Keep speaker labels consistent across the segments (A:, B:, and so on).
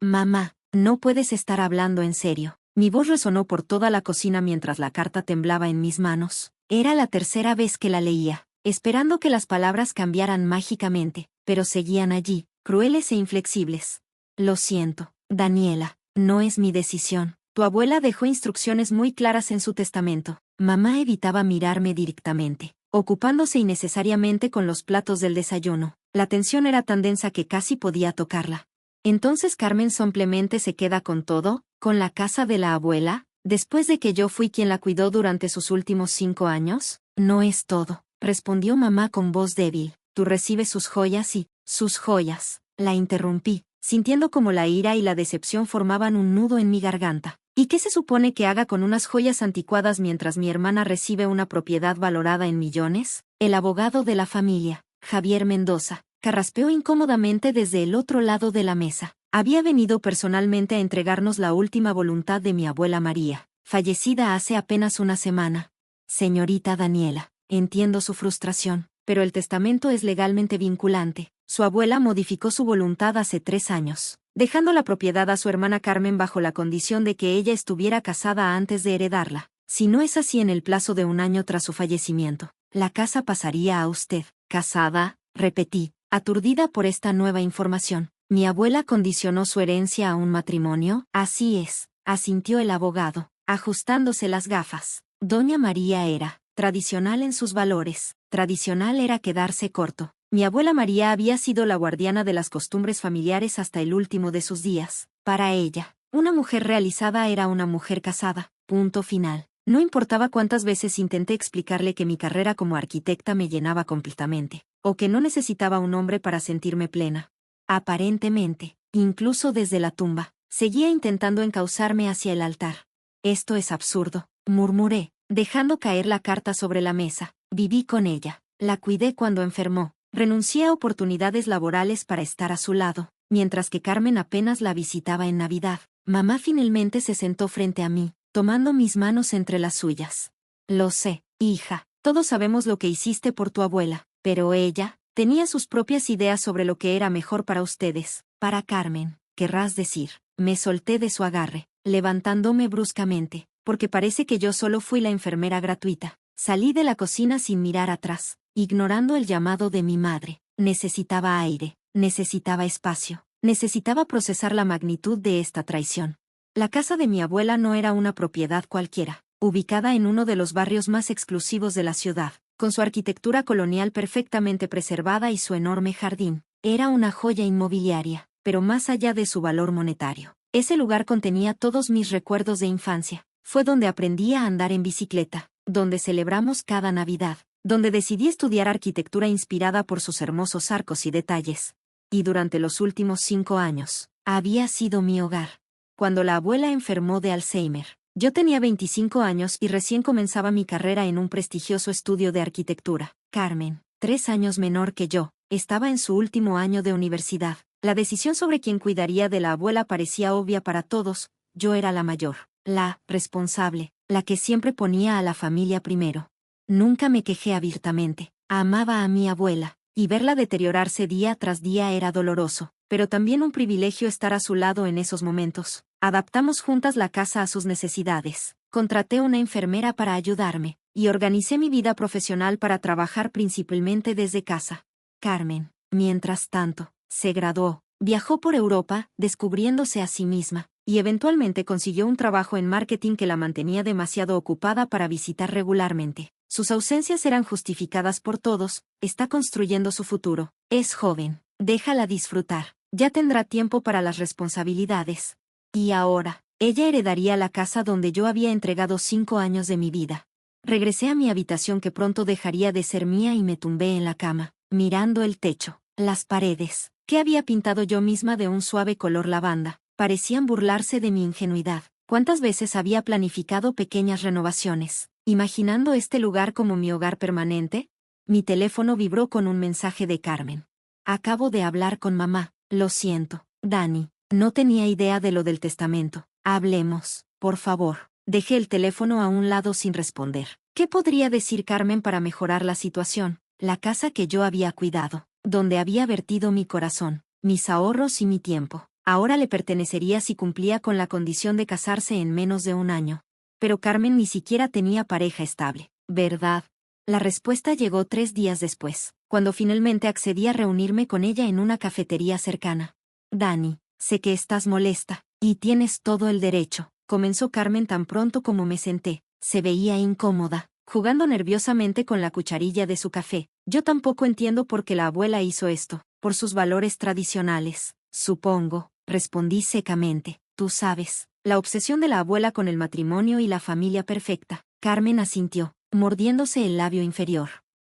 A: Mamá, no puedes estar hablando en serio. Mi voz resonó por toda la cocina mientras la carta temblaba en mis manos. Era la tercera vez que la leía, esperando que las palabras cambiaran mágicamente, pero seguían allí, crueles e inflexibles. Lo siento, Daniela, no es mi decisión. Tu abuela dejó instrucciones muy claras en su testamento. Mamá evitaba mirarme directamente, ocupándose innecesariamente con los platos del desayuno. La tensión era tan densa que casi podía tocarla. Entonces Carmen simplemente se queda con todo, con la casa de la abuela, después de que yo fui quien la cuidó durante sus últimos 5 años. No es todo, respondió mamá con voz débil. Tú recibes sus joyas y, sus joyas. La interrumpí, sintiendo como la ira y la decepción formaban un nudo en mi garganta. ¿Y qué se supone que haga con unas joyas anticuadas mientras mi hermana recibe una propiedad valorada en millones? El abogado de la familia, Javier Mendoza, carraspeó incómodamente desde el otro lado de la mesa. Había venido personalmente a entregarnos la última voluntad de mi abuela María, fallecida hace apenas una semana. Señorita Daniela, entiendo su frustración, pero el testamento es legalmente vinculante. Su abuela modificó su voluntad hace 3 años, dejando la propiedad a su hermana Carmen bajo la condición de que ella estuviera casada antes de heredarla. Si no es así en el plazo de 1 año tras su fallecimiento, la casa pasaría a usted. ¿Casada? Repetí, aturdida por esta nueva información. ¿Mi abuela condicionó su herencia a un matrimonio? Así es, asintió el abogado, ajustándose las gafas. Doña María era tradicional en sus valores. Tradicional era quedarse corto. Mi abuela María había sido la guardiana de las costumbres familiares hasta el último de sus días. Para ella, una mujer realizada era una mujer casada. Punto final. No importaba cuántas veces intenté explicarle que mi carrera como arquitecta me llenaba completamente, o que no necesitaba un hombre para sentirme plena. Aparentemente, incluso desde la tumba, seguía intentando encauzarme hacia el altar. Esto es absurdo, murmuré, dejando caer la carta sobre la mesa. Viví con ella, la cuidé cuando enfermó, renuncié a oportunidades laborales para estar a su lado, mientras que Carmen apenas la visitaba en Navidad. Mamá finalmente se sentó frente a mí, tomando mis manos entre las suyas. Lo sé, hija, todos sabemos lo que hiciste por tu abuela, pero ella tenía sus propias ideas sobre lo que era mejor para ustedes. Para Carmen, querrás decir. Me solté de su agarre, levantándome bruscamente, porque parece que yo solo fui la enfermera gratuita. Salí de la cocina sin mirar atrás, ignorando el llamado de mi madre. Necesitaba aire, necesitaba espacio, necesitaba procesar la magnitud de esta traición. La casa de mi abuela no era una propiedad cualquiera, ubicada en uno de los barrios más exclusivos de la ciudad, con su arquitectura colonial perfectamente preservada y su enorme jardín. Era una joya inmobiliaria, pero más allá de su valor monetario. Ese lugar contenía todos mis recuerdos de infancia. Fue donde aprendí a andar en bicicleta, donde celebramos cada Navidad, donde decidí estudiar arquitectura inspirada por sus hermosos arcos y detalles. Y durante los últimos 5 años, había sido mi hogar. Cuando la abuela enfermó de Alzheimer, yo tenía 25 años y recién comenzaba mi carrera en un prestigioso estudio de arquitectura. Carmen, 3 años menor que yo, estaba en su último año de universidad. La decisión sobre quién cuidaría de la abuela parecía obvia para todos. Yo era la mayor, la responsable, la que siempre ponía a la familia primero. Nunca me quejé abiertamente. Amaba a mi abuela, y verla deteriorarse día tras día era doloroso, pero también un privilegio estar a su lado en esos momentos. Adaptamos juntas la casa a sus necesidades. Contraté una enfermera para ayudarme, y organicé mi vida profesional para trabajar principalmente desde casa. Carmen, mientras tanto, se graduó, viajó por Europa, descubriéndose a sí misma, y eventualmente consiguió un trabajo en marketing que la mantenía demasiado ocupada para visitar regularmente. Sus ausencias eran justificadas por todos. Está construyendo su futuro. Es joven, déjala disfrutar. Ya tendrá tiempo para las responsabilidades. Y ahora, ella heredaría la casa donde yo había entregado 5 años de mi vida. Regresé a mi habitación que pronto dejaría de ser mía y me tumbé en la cama, mirando el techo, las paredes, que había pintado yo misma de un suave color lavanda, parecían burlarse de mi ingenuidad. ¿Cuántas veces había planificado pequeñas renovaciones, imaginando este lugar como mi hogar permanente? Mi teléfono vibró con un mensaje de Carmen. Acabo de hablar con mamá. Lo siento, Dani. No tenía idea de lo del testamento. Hablemos, por favor. Dejé el teléfono a un lado sin responder. ¿Qué podría decir Carmen para mejorar la situación? La casa que yo había cuidado, donde había vertido mi corazón, mis ahorros y mi tiempo. Ahora le pertenecería si cumplía con la condición de casarse en menos de un año. Pero Carmen ni siquiera tenía pareja estable, ¿verdad? La respuesta llegó 3 días después, cuando finalmente accedí a reunirme con ella en una cafetería cercana. Dani, sé que estás molesta, y tienes todo el derecho, comenzó Carmen tan pronto como me senté. Se veía incómoda, jugando nerviosamente con la cucharilla de su café. Yo tampoco entiendo por qué la abuela hizo esto, por sus valores tradicionales, supongo, respondí secamente. Tú sabes, la obsesión de la abuela con el matrimonio y la familia perfecta. Carmen asintió, mordiéndose el labio inferior.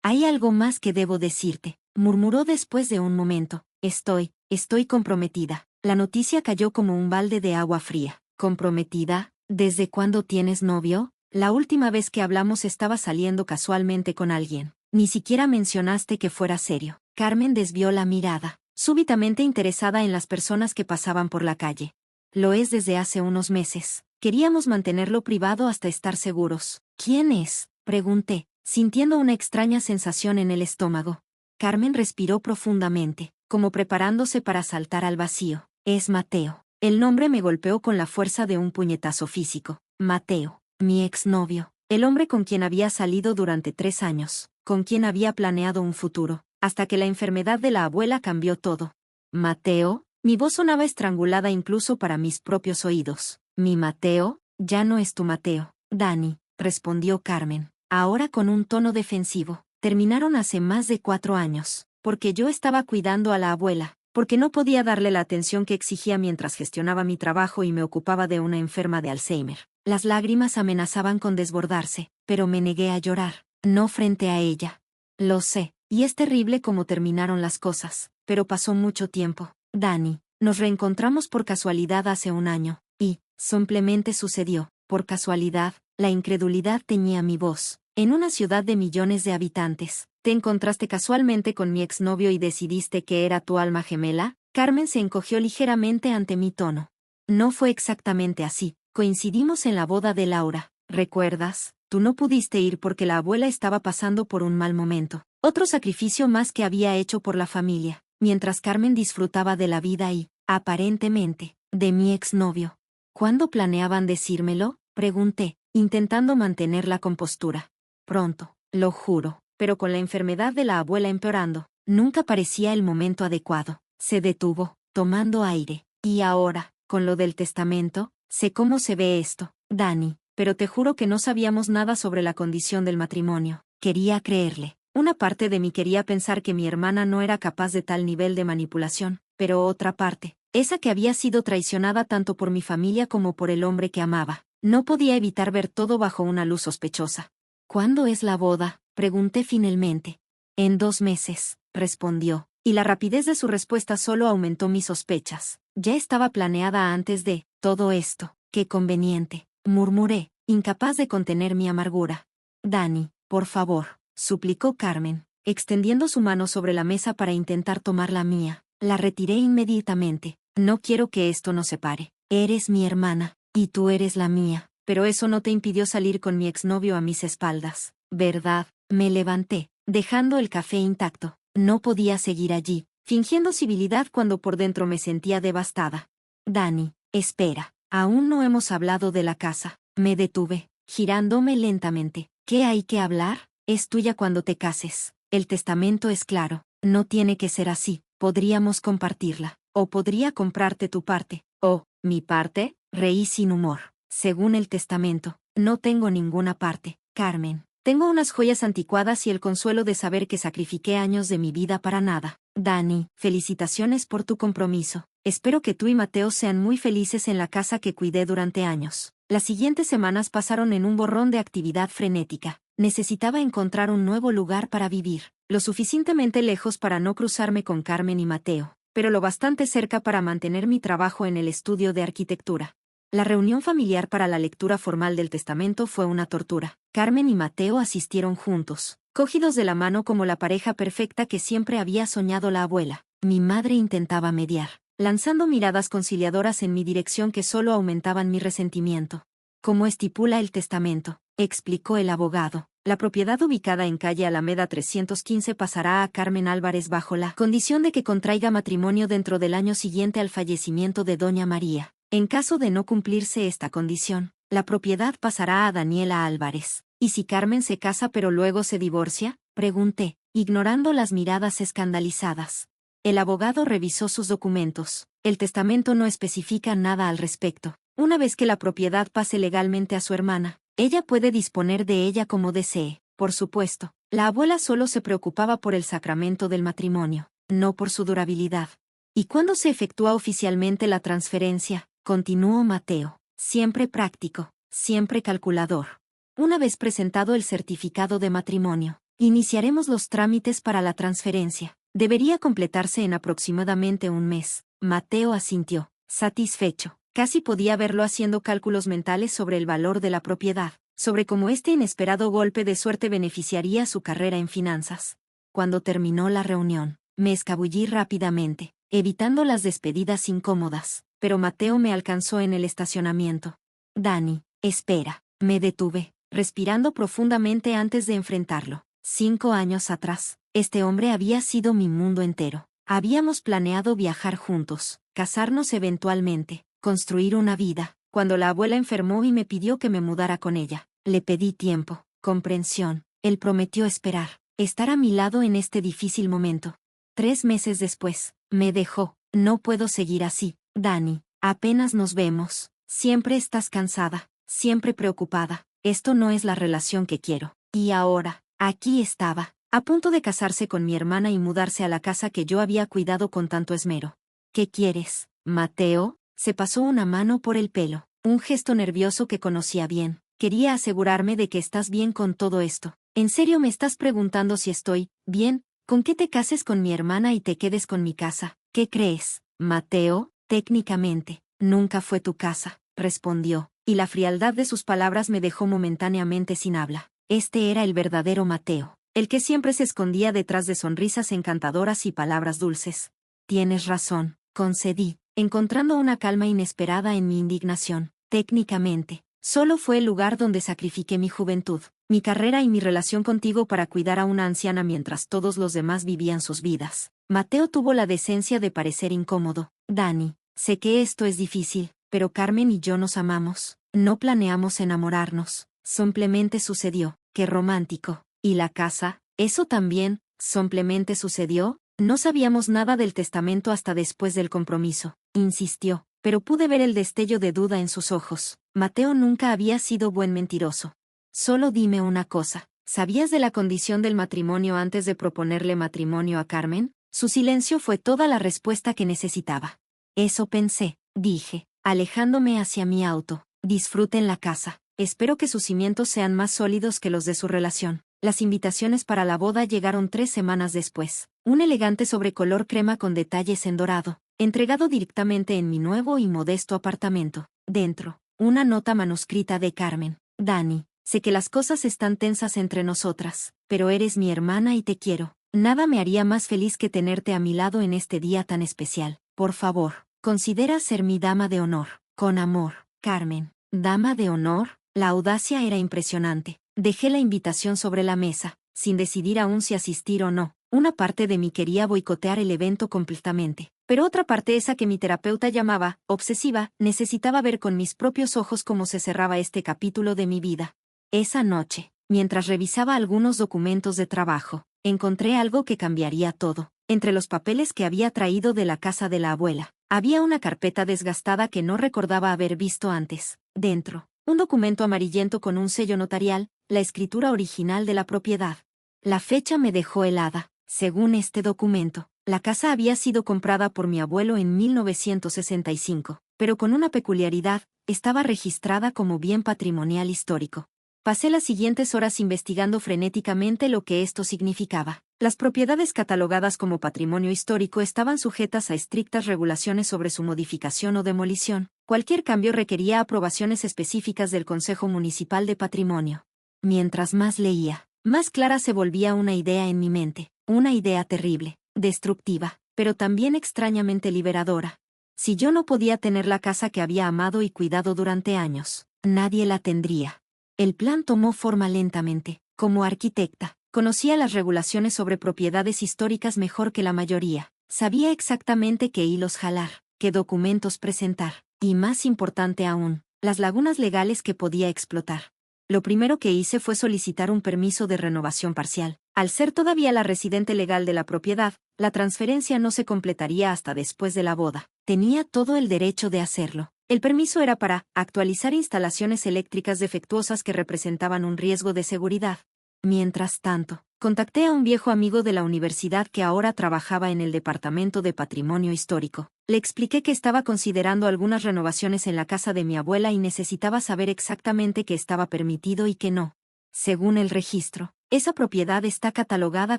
A: Hay algo más que debo decirte, murmuró después de un momento. Estoy comprometida. La noticia cayó como un balde de agua fría. ¿Comprometida? ¿Desde cuándo tienes novio? La última vez que hablamos estaba saliendo casualmente con alguien. Ni siquiera mencionaste que fuera serio. Carmen desvió la mirada, súbitamente interesada en las personas que pasaban por la calle. Lo es desde hace unos meses. Queríamos mantenerlo privado hasta estar seguros. ¿Quién es? Pregunté, sintiendo una extraña sensación en el estómago. Carmen respiró profundamente, como preparándose para saltar al vacío. Es Mateo. El nombre me golpeó con la fuerza de un puñetazo físico. Mateo, mi exnovio, el hombre con quien había salido durante 3 años, con quien había planeado un futuro, hasta que la enfermedad de la abuela cambió todo. ¿Mateo? Mi voz sonaba estrangulada incluso para mis propios oídos. ¿Mi Mateo? Ya no es tu Mateo, Dani, respondió Carmen, ahora con un tono defensivo. Terminaron hace más de 4 años, porque yo estaba cuidando a la abuela, porque no podía darle la atención que exigía mientras gestionaba mi trabajo y me ocupaba de una enferma de Alzheimer. Las lágrimas amenazaban con desbordarse, pero me negué a llorar, no frente a ella. Lo sé, y es terrible cómo terminaron las cosas, pero pasó mucho tiempo. Dani, nos reencontramos por casualidad hace un año, y, simplemente sucedió, por casualidad, la incredulidad teñía mi voz. En una ciudad de millones de habitantes, ¿te encontraste casualmente con mi exnovio y decidiste que era tu alma gemela? Carmen se encogió ligeramente ante mi tono. No fue exactamente así. Coincidimos en la boda de Laura, ¿recuerdas? Tú no pudiste ir porque la abuela estaba pasando por un mal momento. Otro sacrificio más que había hecho por la familia, mientras Carmen disfrutaba de la vida y, aparentemente, de mi exnovio. ¿Cuándo planeaban decírmelo? Pregunté, intentando mantener la compostura. Pronto, lo juro, pero con la enfermedad de la abuela empeorando, nunca parecía el momento adecuado. Se detuvo, tomando aire. Y ahora, con lo del testamento, sé cómo se ve esto, Dani, pero te juro que no sabíamos nada sobre la condición del matrimonio. Quería creerle. Una parte de mí quería pensar que mi hermana no era capaz de tal nivel de manipulación, pero otra parte, esa que había sido traicionada tanto por mi familia como por el hombre que amaba, no podía evitar ver todo bajo una luz sospechosa. ¿Cuándo es la boda? Pregunté finalmente. En 2 meses, respondió, y la rapidez de su respuesta solo aumentó mis sospechas. Ya estaba planeada antes de todo esto. Qué conveniente, murmuré, incapaz de contener mi amargura. Dani, por favor, suplicó Carmen, extendiendo su mano sobre la mesa para intentar tomar la mía. La retiré inmediatamente. No quiero que esto nos separe. Eres mi hermana, y tú eres la mía. Pero eso no te impidió salir con mi exnovio a mis espaldas, ¿verdad? Me levanté, dejando el café intacto. No podía seguir allí, fingiendo civilidad cuando por dentro me sentía devastada. Dani, espera, aún no hemos hablado de la casa. Me detuve, girándome lentamente. ¿Qué hay que hablar? Es tuya cuando te cases. El testamento es claro. No tiene que ser así. Podríamos compartirla. O podría comprarte tu parte. ¿O, mi parte? Reí sin humor. Según el testamento, no tengo ninguna parte, Carmen. Tengo unas joyas anticuadas y el consuelo de saber que sacrifiqué años de mi vida para nada. Dani, felicitaciones por tu compromiso. Espero que tú y Mateo sean muy felices en la casa que cuidé durante años. Las siguientes semanas pasaron en un borrón de actividad frenética. Necesitaba encontrar un nuevo lugar para vivir, lo suficientemente lejos para no cruzarme con Carmen y Mateo, pero lo bastante cerca para mantener mi trabajo en el estudio de arquitectura. La reunión familiar para la lectura formal del testamento fue una tortura. Carmen y Mateo asistieron juntos, cogidos de la mano como la pareja perfecta que siempre había soñado la abuela. Mi madre intentaba mediar, lanzando miradas conciliadoras en mi dirección que solo aumentaban mi resentimiento. Como estipula el testamento, explicó el abogado. La propiedad ubicada en calle Alameda 315 pasará a Carmen Álvarez bajo la condición de que contraiga matrimonio dentro del año siguiente al fallecimiento de doña María. En caso de no cumplirse esta condición, la propiedad pasará a Daniela Álvarez. ¿Y si Carmen se casa pero luego se divorcia?, pregunté, ignorando las miradas escandalizadas. El abogado revisó sus documentos. El testamento no especifica nada al respecto. Una vez que la propiedad pase legalmente a su hermana, ella puede disponer de ella como desee. Por supuesto, la abuela solo se preocupaba por el sacramento del matrimonio, no por su durabilidad. ¿Y cuándo se efectúa oficialmente la transferencia?, continuó Mateo. Siempre práctico, siempre calculador. Una vez presentado el certificado de matrimonio, iniciaremos los trámites para la transferencia. Debería completarse en aproximadamente un mes. Mateo asintió, satisfecho. Casi podía verlo haciendo cálculos mentales sobre el valor de la propiedad, sobre cómo este inesperado golpe de suerte beneficiaría su carrera en finanzas. Cuando terminó la reunión, me escabullí rápidamente, evitando las despedidas incómodas, pero Mateo me alcanzó en el estacionamiento. Dani, espera, me detuve, respirando profundamente antes de enfrentarlo. 5 años atrás, este hombre había sido mi mundo entero. Habíamos planeado viajar juntos, casarnos eventualmente, construir una vida. Cuando la abuela enfermó y me pidió que me mudara con ella, le pedí tiempo, comprensión. Él prometió esperar, estar a mi lado en este difícil momento. 3 meses después, me dejó. No puedo seguir así, Dani. Apenas nos vemos. Siempre estás cansada, siempre preocupada. Esto no es la relación que quiero. Y ahora, aquí estaba, a punto de casarse con mi hermana y mudarse a la casa que yo había cuidado con tanto esmero. ¿Qué quieres, Mateo? Se pasó una mano por el pelo, un gesto nervioso que conocía bien. Quería asegurarme de que estás bien con todo esto. ¿En serio me estás preguntando si estoy bien? ¿Con qué te cases con mi hermana y te quedes con mi casa? ¿Qué crees, Mateo? Técnicamente, nunca fue tu casa, respondió, y la frialdad de sus palabras me dejó momentáneamente sin habla. Este era el verdadero Mateo, el que siempre se escondía detrás de sonrisas encantadoras y palabras dulces. Tienes razón, concedí, encontrando una calma inesperada en mi indignación. Técnicamente, solo fue el lugar donde sacrifiqué mi juventud, mi carrera y mi relación contigo para cuidar a una anciana mientras todos los demás vivían sus vidas. Mateo tuvo la decencia de parecer incómodo. Dani, sé que esto es difícil, pero Carmen y yo nos amamos. No planeamos enamorarnos, simplemente sucedió. Qué romántico. ¿Y la casa? ¿Eso también, simplemente sucedió? No sabíamos nada del testamento hasta después del compromiso, insistió, pero pude ver el destello de duda en sus ojos. Mateo nunca había sido buen mentiroso. Solo dime una cosa, ¿sabías de la condición del matrimonio antes de proponerle matrimonio a Carmen? Su silencio fue toda la respuesta que necesitaba. Eso pensé, dije, alejándome hacia mi auto. Disfruten la casa. Espero que sus cimientos sean más sólidos que los de su relación. Las invitaciones para la boda llegaron 3 semanas después. Un elegante sobre color crema con detalles en dorado, entregado directamente en mi nuevo y modesto apartamento. Dentro, una nota manuscrita de Carmen. Dani, sé que las cosas están tensas entre nosotras, pero eres mi hermana y te quiero. Nada me haría más feliz que tenerte a mi lado en este día tan especial. Por favor, considera ser mi dama de honor. Con amor, Carmen. ¿Dama de honor? La audacia era impresionante. Dejé la invitación sobre la mesa, sin decidir aún si asistir o no. Una parte de mí quería boicotear el evento completamente, pero otra parte, esa que mi terapeuta llamaba obsesiva, necesitaba ver con mis propios ojos cómo se cerraba este capítulo de mi vida. Esa noche, mientras revisaba algunos documentos de trabajo, encontré algo que cambiaría todo. Entre los papeles que había traído de la casa de la abuela, había una carpeta desgastada que no recordaba haber visto antes. Dentro, un documento amarillento con un sello notarial, la escritura original de la propiedad. La fecha me dejó helada. Según este documento, la casa había sido comprada por mi abuelo en 1965, pero con una peculiaridad, estaba registrada como bien patrimonial histórico. Pasé las siguientes horas investigando frenéticamente lo que esto significaba. Las propiedades catalogadas como patrimonio histórico estaban sujetas a estrictas regulaciones sobre su modificación o demolición. Cualquier cambio requería aprobaciones específicas del Consejo Municipal de Patrimonio. Mientras más leía, más clara se volvía una idea en mi mente, una idea terrible, destructiva, pero también extrañamente liberadora. Si yo no podía tener la casa que había amado y cuidado durante años, nadie la tendría. El plan tomó forma lentamente. Como arquitecta, conocía las regulaciones sobre propiedades históricas mejor que la mayoría. Sabía exactamente qué hilos jalar, qué documentos presentar, y más importante aún, las lagunas legales que podía explotar. Lo primero que hice fue solicitar un permiso de renovación parcial. Al ser todavía la residente legal de la propiedad, la transferencia no se completaría hasta después de la boda. Tenía todo el derecho de hacerlo. El permiso era para actualizar instalaciones eléctricas defectuosas que representaban un riesgo de seguridad. Mientras tanto, contacté a un viejo amigo de la universidad que ahora trabajaba en el Departamento de Patrimonio Histórico. Le expliqué que estaba considerando algunas renovaciones en la casa de mi abuela y necesitaba saber exactamente qué estaba permitido y qué no. Según el registro, esa propiedad está catalogada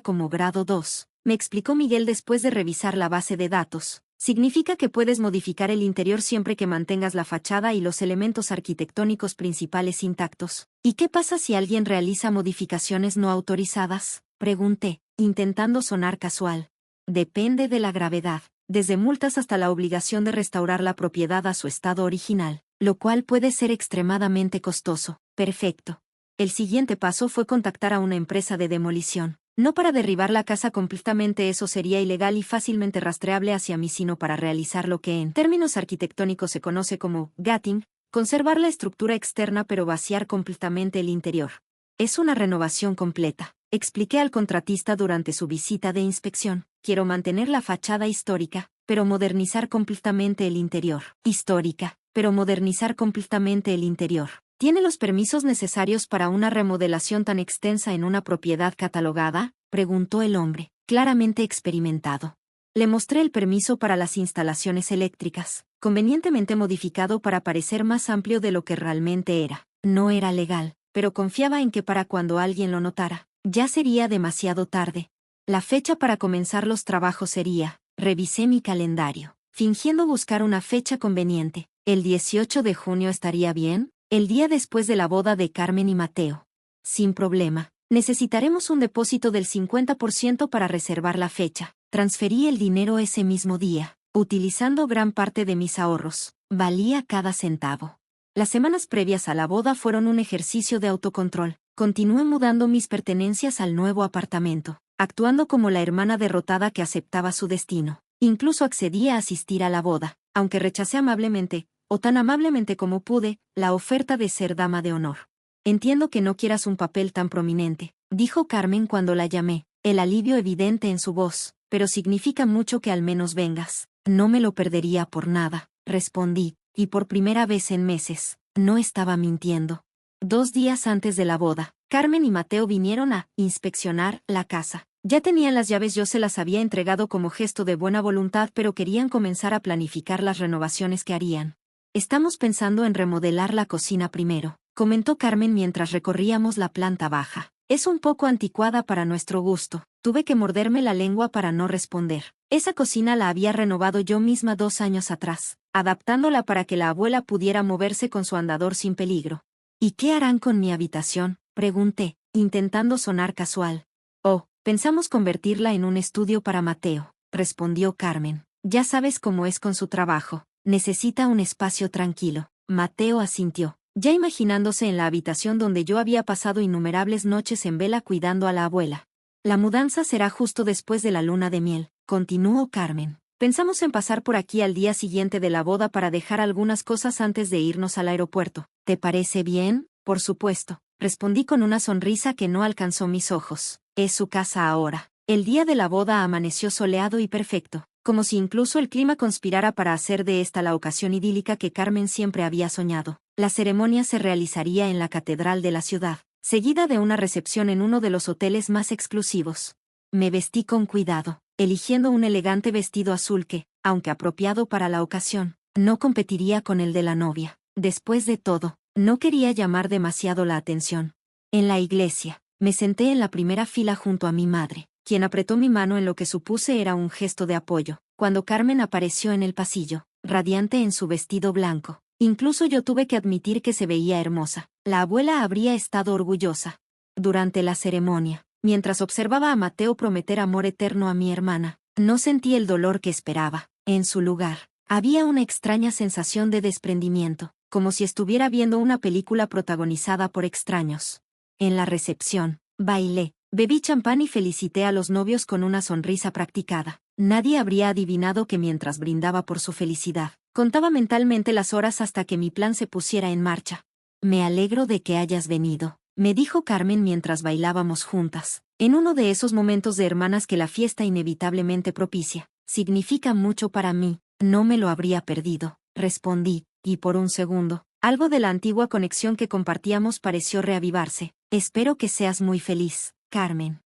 A: como grado 2, me explicó Miguel después de revisar la base de datos. Significa que puedes modificar el interior siempre que mantengas la fachada y los elementos arquitectónicos principales intactos. ¿Y qué pasa si alguien realiza modificaciones no autorizadas? Pregunté, intentando sonar casual. Depende de la gravedad, desde multas hasta la obligación de restaurar la propiedad a su estado original, lo cual puede ser extremadamente costoso. Perfecto. El siguiente paso fue contactar a una empresa de demolición. No para derribar la casa completamente, eso sería ilegal y fácilmente rastreable hacia mí, sino para realizar lo que en términos arquitectónicos se conoce como gutting, conservar la estructura externa pero vaciar completamente el interior. Es una renovación completa, expliqué al contratista durante su visita de inspección. Quiero mantener la fachada histórica, pero modernizar completamente el interior. Histórica, pero modernizar completamente el interior. ¿Tiene los permisos necesarios para una remodelación tan extensa en una propiedad catalogada?, preguntó el hombre, claramente experimentado. Le mostré el permiso para las instalaciones eléctricas, convenientemente modificado para parecer más amplio de lo que realmente era. No era legal, pero confiaba en que para cuando alguien lo notara, ya sería demasiado tarde. La fecha para comenzar los trabajos sería, revisé mi calendario, fingiendo buscar una fecha conveniente. ¿El 18 de junio estaría bien? El día después de la boda de Carmen y Mateo. Sin problema. Necesitaremos un depósito del 50% para reservar la fecha. Transferí el dinero ese mismo día, utilizando gran parte de mis ahorros. Valía cada centavo. Las semanas previas a la boda fueron un ejercicio de autocontrol. Continué mudando mis pertenencias al nuevo apartamento, actuando como la hermana derrotada que aceptaba su destino. Incluso accedí a asistir a la boda, aunque rechacé amablemente, o tan amablemente como pude, la oferta de ser dama de honor. Entiendo que no quieras un papel tan prominente, dijo Carmen cuando la llamé, el alivio evidente en su voz, pero significa mucho que al menos vengas. No me lo perdería por nada, respondí, y por primera vez en meses, no estaba mintiendo. 2 días antes de la boda, Carmen y Mateo vinieron a inspeccionar la casa. Ya tenían las llaves, yo se las había entregado como gesto de buena voluntad, pero querían comenzar a planificar las renovaciones que harían. Estamos pensando en remodelar la cocina primero, comentó Carmen mientras recorríamos la planta baja. Es un poco anticuada para nuestro gusto. Tuve que morderme la lengua para no responder. Esa cocina la había renovado yo misma 2 años atrás, adaptándola para que la abuela pudiera moverse con su andador sin peligro. ¿Y qué harán con mi habitación?, pregunté, intentando sonar casual. Oh, pensamos convertirla en un estudio para Mateo, respondió Carmen. Ya sabes cómo es con su trabajo. Necesita un espacio tranquilo. Mateo asintió, ya imaginándose en la habitación donde yo había pasado innumerables noches en vela cuidando a la abuela. La mudanza será justo después de la luna de miel, continuó Carmen. Pensamos en pasar por aquí al día siguiente de la boda para dejar algunas cosas antes de irnos al aeropuerto. ¿Te parece bien? Por supuesto, respondí con una sonrisa que no alcanzó mis ojos. Es su casa ahora. El día de la boda amaneció soleado y perfecto, como si incluso el clima conspirara para hacer de esta la ocasión idílica que Carmen siempre había soñado. La ceremonia se realizaría en la catedral de la ciudad, seguida de una recepción en uno de los hoteles más exclusivos. Me vestí con cuidado, eligiendo un elegante vestido azul que, aunque apropiado para la ocasión, no competiría con el de la novia. Después de todo, no quería llamar demasiado la atención. En la iglesia, me senté en la primera fila junto a mi madre, quien apretó mi mano en lo que supuse era un gesto de apoyo. Cuando Carmen apareció en el pasillo, radiante en su vestido blanco, incluso yo tuve que admitir que se veía hermosa. La abuela habría estado orgullosa. Durante la ceremonia, mientras observaba a Mateo prometer amor eterno a mi hermana, no sentí el dolor que esperaba. En su lugar, había una extraña sensación de desprendimiento. como si estuviera viendo una película protagonizada por extraños. En la recepción, bailé, bebí champán y felicité a los novios con una sonrisa practicada. Nadie habría adivinado que mientras brindaba por su felicidad, contaba mentalmente las horas hasta que mi plan se pusiera en marcha. Me alegro de que hayas venido, me dijo Carmen mientras bailábamos juntas, en uno de esos momentos de hermanas que la fiesta inevitablemente propicia. Significa mucho para mí, no me lo habría perdido, respondí, y por un segundo, algo de la antigua conexión que compartíamos pareció reavivarse. Espero que seas muy feliz, Carmen.